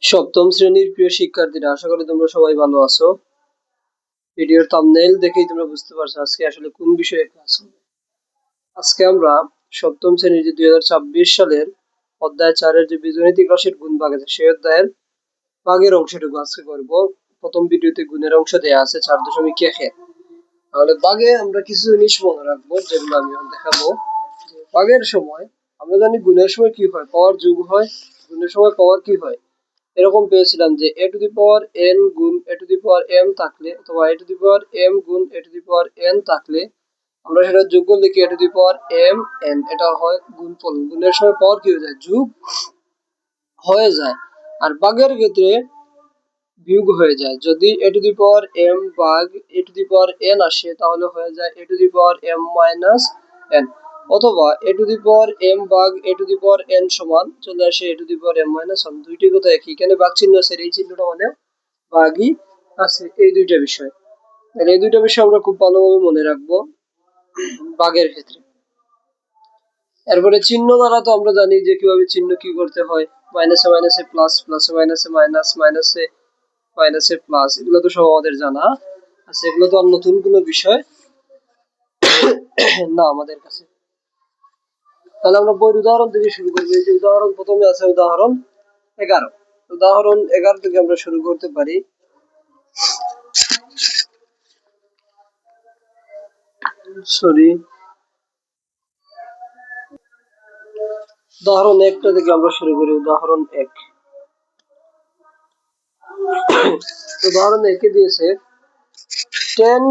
সপ্তম শ্রেণীর প্রিয় শিক্ষার্থীরা, আশা করি তোমরা সবাই ভালো আছো। ভিডিওর থাম্বনেইল দেখেই তোমরা বুঝতে পারছো আজকে আসলে কোন বিষয়ে ক্লাস হবে। আজকে আমরা সপ্তম শ্রেণীর যে 2026 সালের অধ্যায় 4-এর যে বীজগণিতিক রাশির গুণ ভাগ আছে সেই অধ্যায়ের ভাগের অংশটুকু আজকে করব। প্রথম ভিডিওতে গুণের অংশ দেয়া আছে 4.1 এ। তাহলে ভাগে আমরা কিছু জিনিস মনে রাখবো যেগুলো আমি দেখাবো। ভাগের সময় আমরা জানি গুণের সময় কি হয়, পাওয়ার যোগ হয়। গুণের সময় পাওয়ার কি হয়, এরকম পেয়েছিলাম যে a two the power n গুণ a two the power m থাকলে অথবা a two the power m গুণ a two the power n থাকলে আমরা সেটা যোগ করলে কি a two the power m n, এটা হয় গুণফল। গুণের সময় পাওয়ার কি হয়ে যায়, যোগ হয়ে যায়। আর ভাগের ক্ষেত্রে বিয়োগ হয়ে যায়। যদি a two the power m ভাগ a two the power n আসে তাহলে হয়ে যায় a two the power m minus n, অথবা a two the power m ভাগ a two the power n সমান চলে আসে a two the power m minus 1। দুইটি কথা একই, এখানে ভাগ চিহ্ন আছে, এই চিহ্নটা মানে ভাগই আছে। এই দুইটা বিষয়, এই দুইটা বিষয় আমরা খুব ভালোভাবে মনে রাখবো ভাগের ক্ষেত্রে। এরপরে চিহ্ন দ্বারা তো আমরা জানি যে কিভাবে চিহ্ন কি করতে হয়, মাইনাসে মাইনাসে প্লাস, প্লাসে মাইনাসে মাইনাস, মাইনাসে মাইনাসে প্লাস, এগুলো তো সব আমাদের জানা আছে। এগুলো তো আর নতুন কোনো বিষয় না আমাদের কাছে। তাহলে আমরা বইয়ের উদাহরণ থেকে শুরু করবো। এই যে উদাহরণ প্রথমে আছে উদাহরণ 11। উদাহরণ 11 থেকে আমরা শুরু করতে পারি। উদাহরণ 1 থেকে আমরা শুরু করি। উদাহরণ 1, উদাহরণ 1 দিয়েছে 10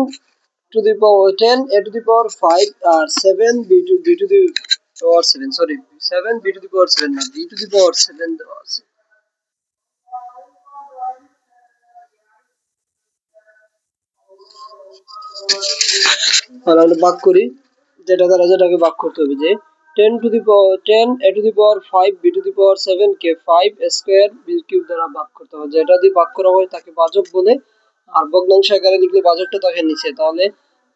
to the power 10 a to the power 5 আর 7 b to the power 7, sorry 7 b to the power 7 না, b to the power 7 দেওয়া আছে। তাহলে আমরা ভাগ করি, যেটা দ্বারা যেটাকে ভাগ করতে হবে, যে 10 to the power 10 a to the power 5 b to the power 7 K 5 square b cube দ্বারা ভাগ করতে হবে। যেটা দিয়ে ভাগ করা হয় তাকে ভাজক বলে, আর ভগ্নাংশ আকারে লিখলে ভাজকটা থাকে নিচে, তাহলে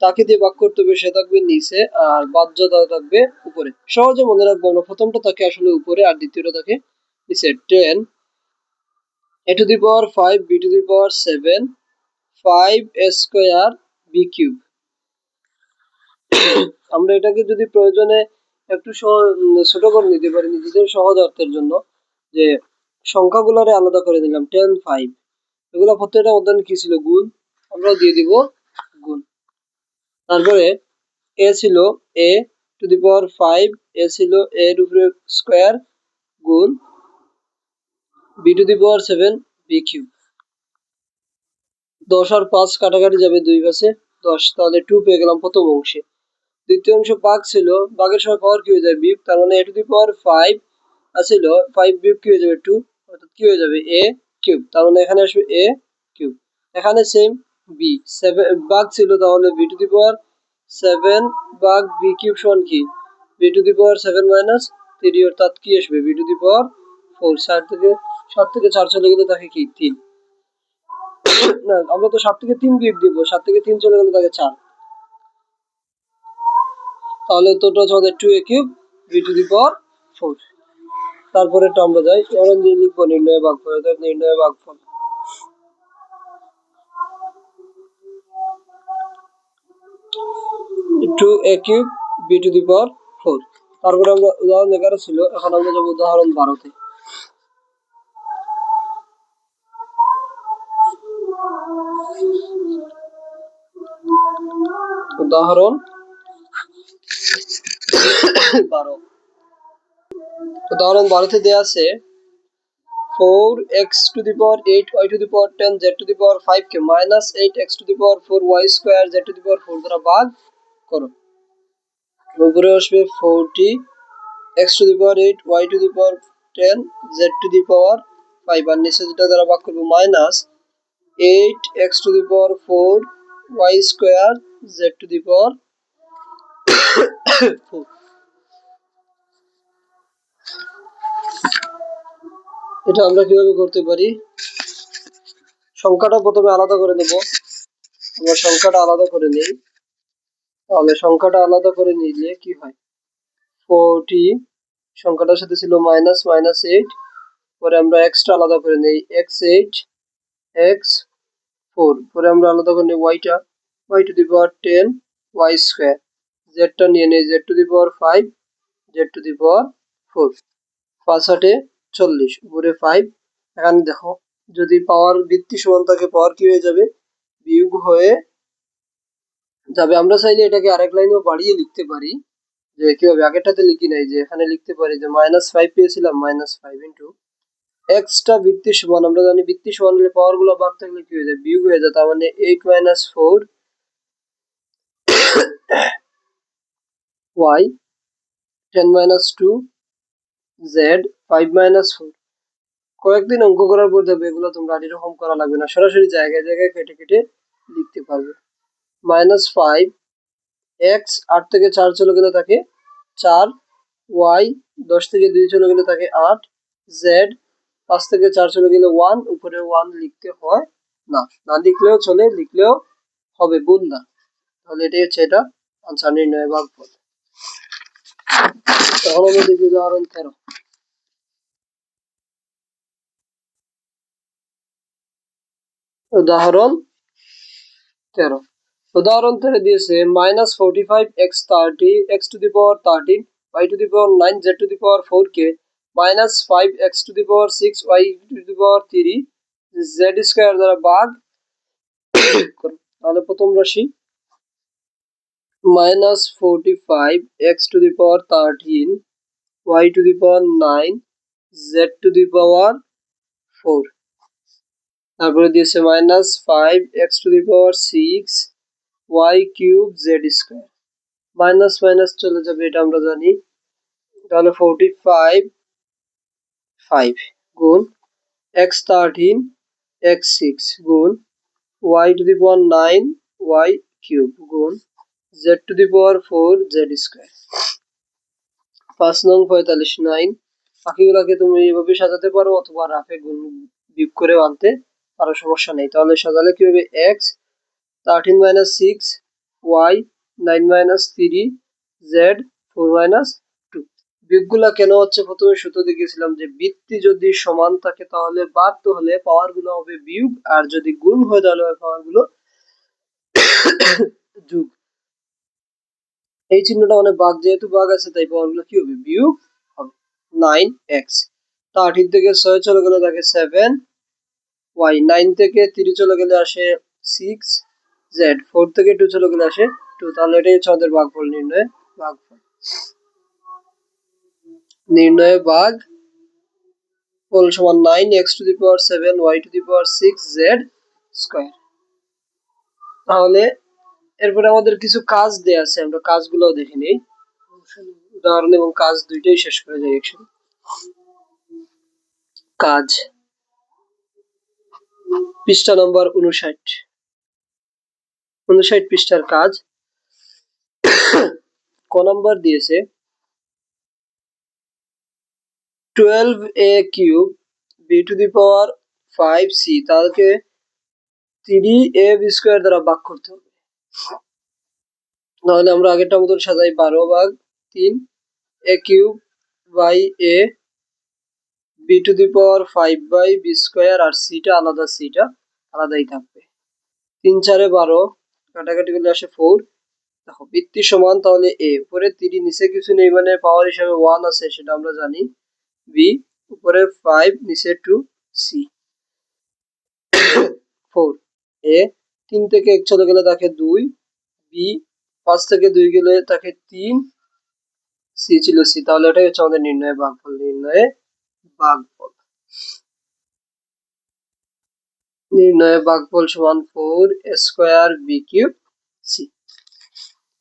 তাকে দিয়ে ভাগ করতে হবে, সে থাকবে নিচে আর বাহ্যটা থাকবে উপরে। সহজে মনে রাখবো আমরা, প্রথমটা থাকে আসলে উপরে আর দ্বিতীয়টা থাকে নিচে। 10 a to the power 5 b to the power 7 5 square b cube. আমরা এটাকে যদি প্রয়োজনে একটু ছোট করে নিতে পারি নিজেদের সহজ অর্থের জন্য, যে সংখ্যাগুলোরে আলাদা করে দিলাম 10 5, এগুলো প্রত্যেকটা উদাহরণ কি ছিল, গুণ, আমরাও দিয়ে দিব গুণ। তারপরে a ছিল a two the power 5, a ছিল a এর উপরে স্কয়ার গুণ b to the power 7 b cube. 10 আর 5 কাটাকাটি যাবে দুই পাশে 10, তাহলে 2 পেয়ে গেলাম প্রথম অংশে। দ্বিতীয় অংশ ভাগ ছিল, ভাগের সময় পাওয়ার কি হয়ে যায়, বিয়োগ, তার মানে a টু দি পাওয়ার 5 আছিল 5 বিয়োগ কি হয়ে যাবে 2, অর্থাৎ কি হয়ে যাবে a কিউব, তার মানে এখানে আসবে a কিউব। এখানে সেম b 7 ভাগ ছিল, তাহলে b টু দি পাওয়ার 7 ভাগ b কিউব সমান কি b to the power 7 minus 3, অর্থাৎ কি আসবে b টু দি পাওয়ার 4। 7 থেকে 4 চলে গেলে থাকে কি 3, না আমরা তো 7 থেকে 3 বিয়োগ দিব, 7 থেকে 3 চলে গেলে থাকে 4, তাহলে উত্তরটা হচ্ছে আমাদের 2a cube b to the power 4। তারপরে এটা আমরা যাই, আমরা লিখব নির্ণয় ভাগফল, অর্থাৎ নির্ণয় ভাগফল। Two a cube b to the power 4। তারপরে আমরা উদাহরণ 11 ছিল, এখন আমরা যাব উদাহরণ 12 তে। উদাহরণ 12, উদাহরণ 12 তে দেয়া আছে 4x to the power 8 y to the power 10 z to the power 5 K minus 8x to the power 4 y square z to the power 4 দ্বারা ভাগ করো। উপরে আসবে 40x to the power 8 y to the power 10 z to the power 5, আর নিচে যেটা দ্বারা ভাগ করব minus 8x to the power 4 y square z to the power 4। এটা আমরা কিভাবে করতে পারি, সংখ্যাটা প্রথমে আলাদা করে নেব। আমরা সংখ্যাটা আলাদা করে নেই, তাহলে সংখ্যাটা আলাদা করে নিলে কি হয়, 40 সংখ্যাটার সাথে ছিল মাইনাস মাইনাস 8 পরে আমরা এক্সটা আলাদা করে নেই x8 x4, পরে আমরা আলাদা করে নেই ওয়াইটা y to the power 10 y square, জেডটা নিয়ে নেই z to the power 5 z to the power 4, 5 8 40 উপরে 5। এখানে দেখো যদি পাওয়ার ভিত্তি সমান থাকে পাওয়ার কি হয়ে যাবে, বিয়োগ হয়ে যাবে। আমরা চাইলে এটাকে আরেক লাইনেও বাড়িয়ে লিখতে পারি, যে কিভাবে আগেরটাতে লিখি নাই, যে এখানে লিখতে পারি যে -5 পেয়েছিলাম -5 ইন্টু এক্সটা ভিত্তি সমান, আমরা জানি ভিত্তি সমান হলে পাওয়ার গুলো বাদ থাকলে কি হয়ে যায়, বিয়োগ হয়ে যায়। তার মানে 8 - 4 y 10 - 2 z 5 - 4। কয়েকদিন অঙ্ক করার পর দেখবে এগুলো তোমরা আর এরকম করা লাগবে না, সরাসরি জায়গায় জায়গায় কেটে কেটে লিখতে পারবে। -5 x 8 থেকে 4 চলে গেলে থাকে 4, y 10 থেকে 2 চলে গেলে থাকে 8, z 5 থেকে 4 চলে গেলে 1, উপরে 1 লিখতে হয় না, না লিখলেও চলে, লিখলেও হবে, ভুল না। তাহলে এটাই হচ্ছে এটা আনসার, নির্ণয় ভাগফল। তখন আমরা দেখি উদাহরণ 13। উদাহরণ 13 উদাহরণ 13 দিয়েছে -45 x to the power 13 y to the power 9 z to the power 4 কে -5 x to the power 6 y to the power 3 z square দ্বারা ভাগ করো। তাহলে প্রথম রাশি -45 x to the power 13 y to the power 9 z to the power 4, তারপরে দিয়েছে -5 x to the power 6 y cube z square, minus minus চলে যাবে, এটা আমরা জানি। তাহলে 45 5 গুণ x13 x6 গুণ y to the power 9 y cube গুণ z to the power 4 z square. 5 নং 45 9। বাকিগুলোকে তুমি এইভাবে সাজাতে পারো অথবা রাফে গুণ বিয়োগ করে আনতে পারো, সমস্যা নেই। তাহলে সাজালে কি হবে, x 13 - 6 y 9 - 3 z 4 - 2। বিয়োগগুলা কেন হচ্ছে, প্রথমে সূত্র দেখিয়েছিলাম যে ভিত্তি যদি সমান থাকে তাহলে বাদ হলে পাওয়ার গুলো হবে বিয়োগ, আর যদি গুণ হয় তাহলে পাওয়ার গুলো যোগ। এই চিহ্নটা মানে ভাগ, যেহেতু ভাগ আছে তাই পাওয়ার গুলো কি হবে, বিয়োগ হবে। 9x 13 থেকে 6 চলে গেলে থাকে 7 y 9 থেকে 3 চলে গেলে আসে 6 z 4 থেকে 2 চলে গেলে আসে 2। তাহলে এটাই হচ্ছে আমাদের ভাগফল, নির্ণয় ভাগফল, নির্ণয় ভাগ ফল সমান 9x two the power 7 y to the power 6 z square. তাহলে এরপরে আমাদের কিছু কাজ দেয়া আছে, আমরা কাজগুলো দেখে নেই। উদাহরণ এবং কাজ দুইটাই শেষ করে যাই একসাথে। কাজ পৃষ্ঠা নম্বর 59 পৃষ্ঠার কাজ। ক নাম্বার দিয়েছে 12a cube b to the power 5c, তাহলে 3ab স্কয়ার দ্বারা ভাগ করতে হবে। তাহলে আমরা আগেরটা মতন সাজাই, 12/3 a cube by a b to the power 5/b square, আর সিটা আলাদা, সিটা আলাদাই থাকবে। 3 4 12, কাটাকাটি করলে আসে 4। দেখো ভিত্তি সমান, তাহলে a উপরে 3, নিচে কিছু নেই মানে পাওয়ার হিসাবে 1 আছে, সেটা আমরা জানি। b উপরে 5 নিচে 2 c 4 a 3 থেকে 1 চলে গেলে থাকে 2 b 5 থেকে 2 গেলে থাকে 3 c ছিল c। তাহলে এটাই হচ্ছে আমাদের নির্ণয় ভাগফল, নির্ণয় ভাগফল, নির্ণয় ভাগফল সমান 4 স্কয়ার b কিউব c।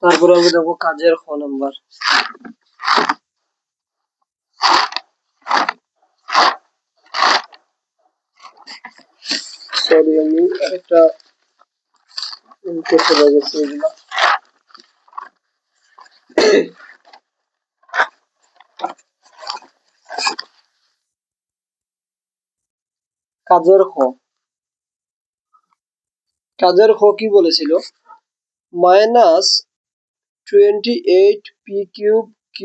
তারপর আমরা দেখো কাজের খ নাম্বার। সরি আমি একটা করতে গেছি এগুলা। কাজের খ, কাজের খ কি বলেছিল, -28p cube q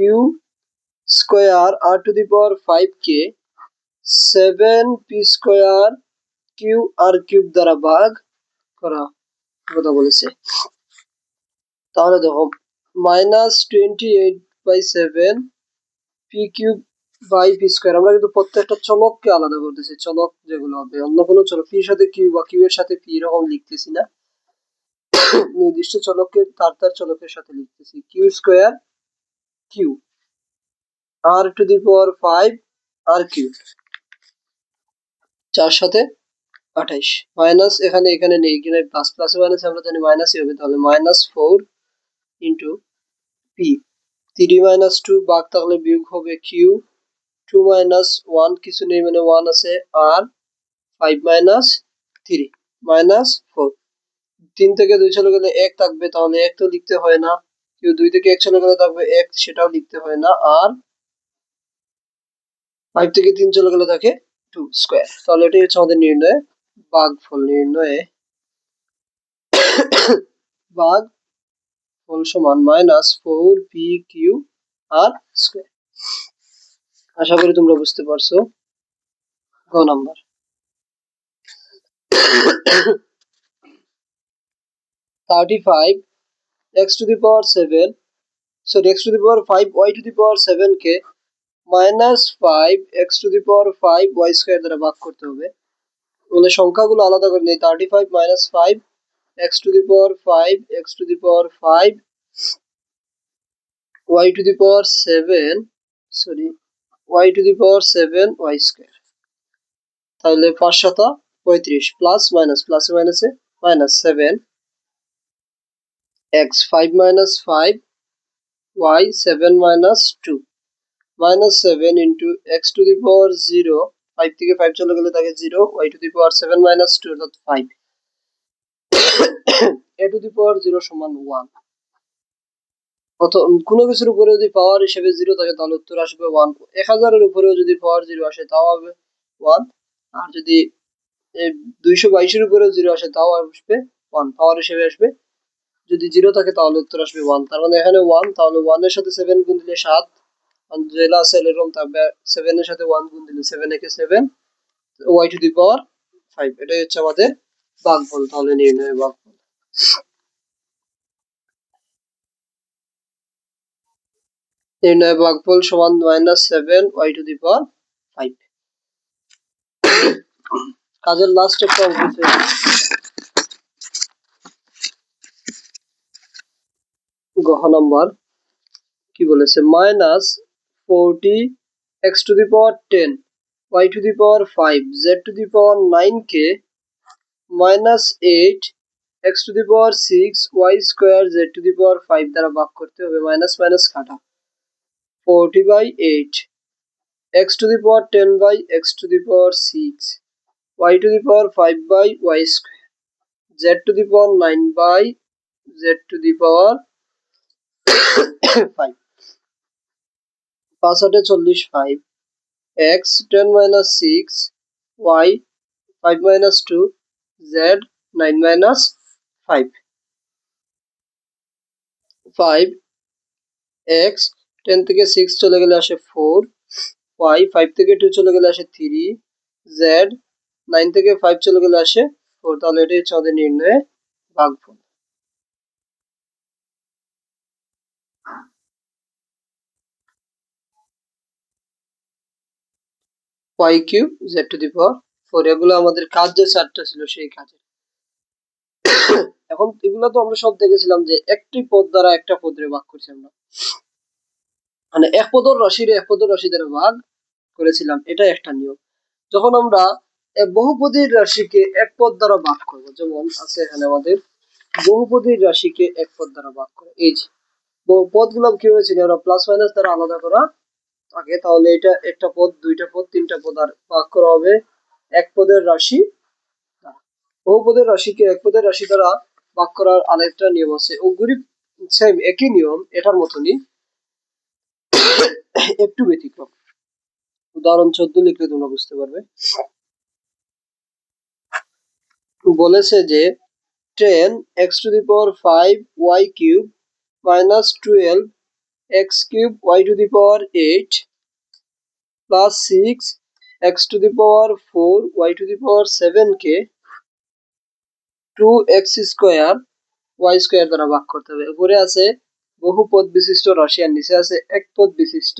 square r to the power 5 কে 7p square q r cube দ্বারা ভাগ করা কথা বলেছে। তাহলে দেখো -28/7 p cube by p square. আমরা কিন্তু প্রত্যেকটা চলককে আলাদা করতেছি, চলক যেগুলো হবে অন্য কোনো চলক পির সাথে কিউ বা কিউ এর সাথে পি এরকম লিখতেছি না, নির্দিষ্ট চলককে তার তার চলকের সাথে লিখতেছি। Q square q r to the power 5 আর কিউ 4 সাথে 28 মাইনাস এখানে এখানে নেই, এখানে প্লাস প্লাস মাইনাস আমরা জানি মাইনাসই হবে, তাহলে -4 ইনটু পি। 3 - 2 ভাগ থাকলে বিয়োগ হবে কিউ, 2 - 1 কিছু নেই মানে 1 আছে, আর 5 - 3 -4। 3 থেকে 2 চলে গেলে 1 থাকবে, তাহলে 1 তো লিখতে হয় না। কেউ 2 থেকে 1 চলে গেলে থাকবে 1, সেটাও লিখতে হয় না। আর 5 থেকে 3 চলে গেলে থাকে 2 স্কয়ার। তাহলে এটাই হচ্ছে আমাদের নির্ণয় ভাগফল। নির্ণয়ে ভাগফল সমান -4p কিউ আর স্কয়ার। আশা করি তোমরা বুঝতে পারছো। গ number 35 x to the power 7 x to the power 5 y to the power 7 K -5 x to the power 5 y square দ্বারা ভাগ করতে হবে। মানে সংখ্যাগুলো আলাদা করে নেই। 35 - 5 x to the power 5 x to the power 5 y to the power 7 y to the power 7 y square. তাহলে 5 7 35 প্লাস মাইনাস প্লাসে মাইনাসে -7 x 5 - 5 y 7 - 2 -7 into x to the power 0, 5 থেকে 5 চলে গেলে থাকে 0, y to the power 7 - 2 অর্থাৎ 5, a to the power 0 সমান 1। কোনো কিছুর উপরে যদি পাওয়ার হিসেবে 0 থাকে তাহলে উত্তর আসবে 1। 1000 এর উপরেও যদি পাওয়ার 0 আসে তাও হবে 1, আর যদি 222 এর উপরেও 0 আসে তাও আসবে 1, পাওয়ার হিসেবে আসবে। যদি 0 থাকে তাহলে উত্তর আসবে 1। তার মানে এখানে 1, তাহলে 1 এর সাথে 7 গুণ দিলে 7, জেলা আছে এরকম থাকবে। 7 এর সাথে 1 গুণ দিলে 7 একে 7, y টু দি পাওয়ার 5। এটাই হচ্ছে আমাদের ভাগফল। তাহলে নির্ণয় ভাগফল। নির্ণয় ভাগফল সমান -7 y টু দি পাওয়ার 5। কাজের লাস্ট একটা অঙ্ক গহ নাম্বার কি বলেছে, -40 x to the power 10 y to the power 5 z to the power 9 কে -8 x to the power 6 y square z to the power 5 দ্বারা ভাগ করতে হবে। মাইনাস মাইনাস কাটা 40/8 x to the power 10 by x to the power 6 y to the power 5 by y square z to the power 9 by z to the power 5। 5 8 40 5 x 10 minus 6 y 5 minus 2 z 9 minus 5 5 x 10 থেকে 6 চলে গেলে আসে 4 y 5 থেকে 2 চলে গেলে আসে 3 z 9 থেকে 5 চলে গেলে আসে 4। তাহলে এটাই হচ্ছে আমাদের নির্ণয়ে ভাগফল। y cube z to the power 4। এগুলো আমাদের কাজ যে চারটা ছিল সেই কাজে। এখন এগুলো তো আমরা সব দেখেছিলাম যে একটি পদ দ্বারা একটা পদে ভাগ করছি আমরা, মানে এক পদের রাশির এক পদের রাশি দ্বারা ভাগ করেছিলাম, এটা একটা নিয়ম। যখন আমরা বহুপদীর রাশিকে এক পদ দ্বারা ভাগ করবো, যেমন আছে এখানে আমাদের বহুপদীর রাশিকে এক পদ দ্বারা ভাগ করে, এই যে পদগুলো কি হয়েছিল আমরা প্লাস মাইনাস দ্বারা আলাদা করা থাকে, তাহলে এটা একটা পদ, দুইটা পদ, তিনটা পদ আর ভাগ করা হবে এক পদের রাশি। বহুপদের রাশিকে এক পদের রাশি দ্বারা ভাগ করার আরেকটা নিয়ম আছে, ওগুলি সেম একই নিয়ম, এটার মতনই একটু ব্যতিক্রম। উদাহরণ 14 লিখলে তোমরা বুঝতে পারবে। বলেছে যে 10 x to the power 5 y cube minus 12 x cube y to the power 8 plus 6 x to the power 4 y to the power 7 K 2x square y square দ্বারা ভাগ করতে হবে। উপরে আছে বহুপদ বিশিষ্ট রাশি আর নিচে আছে একপদ বিশিষ্ট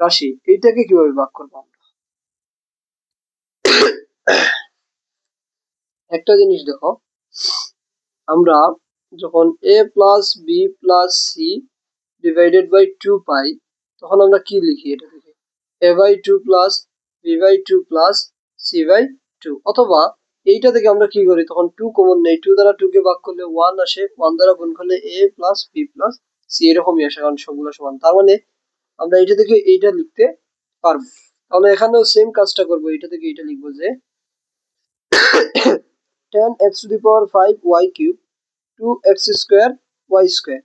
রাশি। এইটাকে কিভাবে ভাগ করব আমরা? একটা জিনিস দেখো, আমরা যখন a plus b plus c divided by 2 পাই, তখন আমরা কি লিখি? এটা থেকে a by 2 plus b by 2 plus c by 2, অথবা এইটা থেকে আমরা কি করি, তখন 2 কমন নেই, 2 দ্বারা 2 কে ভাগ করলে 1 আসে, 1 দ্বারা গুণ করলে a plus b plus c এরকমই আসে, কারণ সবগুলো সমান। তার মানে আমরা এইটা থেকে এইটা লিখতে পারবো। তাহলে এখানেও সেম কাজটা করবো, এইটা থেকে এইটা লিখবো যে 10x to the power 5 y cube 2x square y square,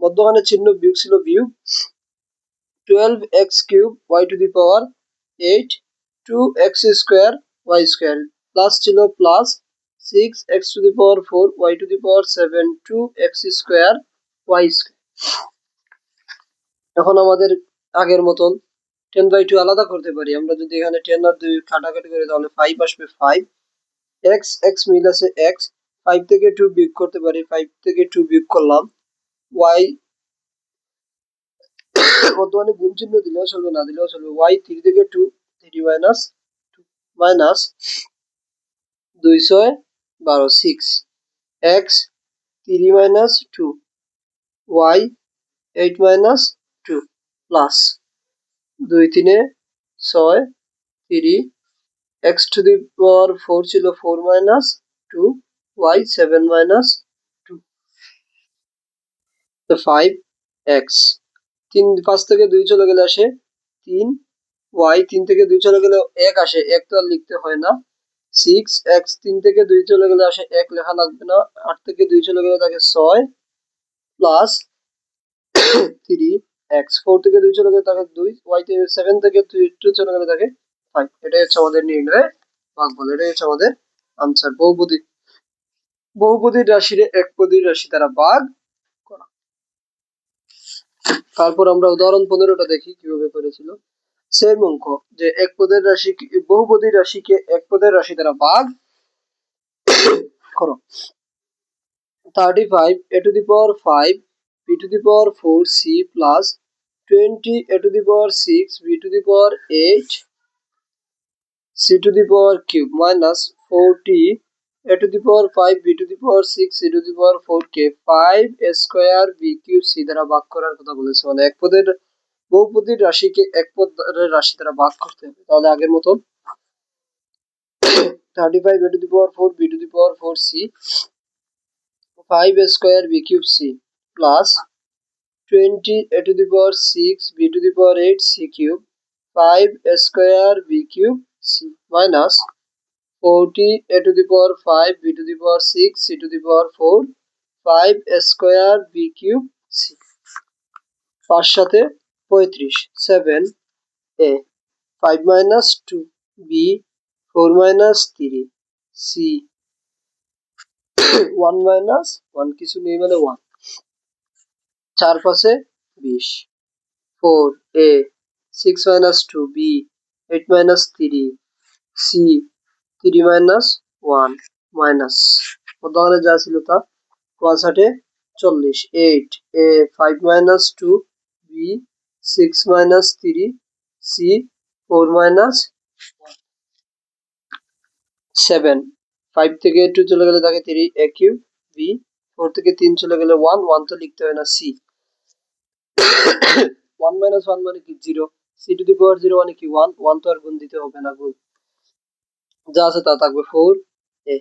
মধ্যখানে চিহ্ন বিয়োগ ছিল, বিয়োগ 12x cube y to the power 8 2x square y square, plus ছিল plus 6x to the power 4 y to the power 7 2x square y square। এখন আমাদের আগের মতন 10/2 আলাদা করতে পারি। আমরা যদি এখানে 10 আর 2 কাটাকাটি করি তাহলে 5 আসবে, 5 x x মিল আছে x, 5 থেকে 2 বিয়োগ করতে পারি, 5 থেকে 2 বিয়োগ করলাম, y বর্তমানে গুণ চিহ্ন দিলেও চলবে, না দিলেও চলবে, y 3 থেকে 2 3 minus 2 minus 2 6 12 6 x 3 minus 2 y 8 minus 2 plus 2 3 6 3 x to the power 4 ছিল 4 মাইনাস 2 y 7 মাইনাস 2, তো 5x 5 থেকে 2 চলে গেলে আসে 3 y 3 থেকে 2 চলে গেলে 1 আসে, 1 তো আর লিখতে হয় না, 6x 3 থেকে 2 চলে গেলে আসে 1 লেখা লাগবে না, 8 থেকে 2 চলে গেলে থাকে 6 প্লাস 3x 4 থেকে 2 চলে গেলে থাকে 2 y 7 থেকে 2 চলে গেলে থাকে 5। এটাই হচ্ছে আমাদের নির্ণয় ভাগফল, এটাই হচ্ছে আমাদের আনসার। বহুপদী রাশির একপদী রাশি দ্বারা ভাগ করা। তারপর আমরা উদাহরণ 15টা দেখি কিভাবে করেছিল। সেম অঙ্ক, যে একপদের রাশি বহুপদী রাশিকে একপদের রাশি দ্বারা ভাগ করো। 35 a to the power 5 b to the power 4 c plus 20 a to the power 6 b to the power 8 c to the power cube minus 40 a to the power 5 b to the power 6 c to the power 4 কে 5 a square b cube c দ্বারা ভাগ করার কথা বলেছে। মানে একপদের বহুপদীর রাশিকে একপদের রাশি দ্বারা ভাগ করতে হবে। তাহলে আগের মতো 35 a to the power 4 b to the power 4 c 5 a square b cube c plus 20 a to the power 6 b to the power 8 c cube 5 a square b cube c minus 40 a to the power 5 b to the power 6 c to the power 4 5 a square b cube c, 5 সাথে 35 7 a 5 minus 2 b 4 minus 3 c 1 minus 1 কিছু নেই মানে 1, 4 পাশে 20 4 a 6 minus 2 b 8 minus 3 c 3 minus 1 minus উদাহরণে যা ছিল তা 65 40 8 a 5 minus 2 b 6 minus 3 c 4 minus 7 5 থেকে 2 চলে গেলে থাকে 3 a cube b 4 থেকে 3 চলে গেলে 1 1 তো লিখতে হয় না c 1 minus 1 মানে কি 0, c to the power 0 মানে কি 1 1 তো আর গুণ দিতে হবে না, গুণ যা আছে তা থাকবে 4 a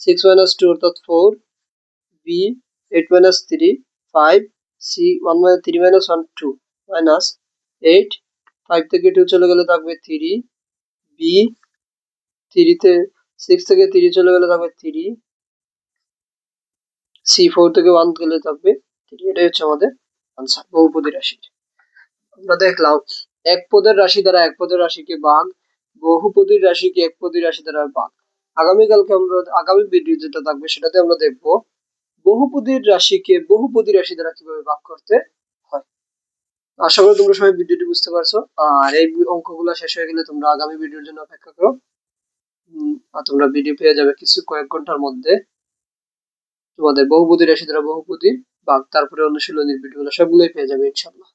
6 minus 2 অর্থাৎ 4 b 8 minus 3 5 c 1 minus 3 minus 1 2 minus 8 5 থেকে 2 চলে গেলে থাকবে 3 b 3 তে 6 থেকে 3 চলে গেলে থাকবে 3 c 4 থেকে 1 গেলে থাকবে 3। এটাই হচ্ছে আমাদের আনসার বহুপদী রাশির। আমরা দেখলাম এক পদের রাশি দ্বারা এক পদের রাশিকে ভাগ, বহুপদীর রাশিকে এক পদী রাশি দ্বারা ভাগ। আগামীকালকে আমরা আগামী ভিডিও যেটা থাকবে সেটাতে আমরা দেখব বহুপদীর রাশিকে বহুপদী রাশি দ্বারা কিভাবে ভাগ করতে হয়। আশা করি তোমরা সবাই ভিডিওটি বুঝতে পারছো। আর এই অঙ্কগুলো শেষ হয়ে গেলে তোমরা আগামী ভিডিওর জন্য অপেক্ষা করো। আর তোমরা ভিডিও পেয়ে যাবে কয়েক ঘন্টার মধ্যে। তোমাদের বহুপদী রাশি দ্বারা বহুপদী ভাগ, তারপরে অনুশীলনীর ভিডিওগুলো সবগুলোই পেয়ে যাবে ইনশাল্লাহ।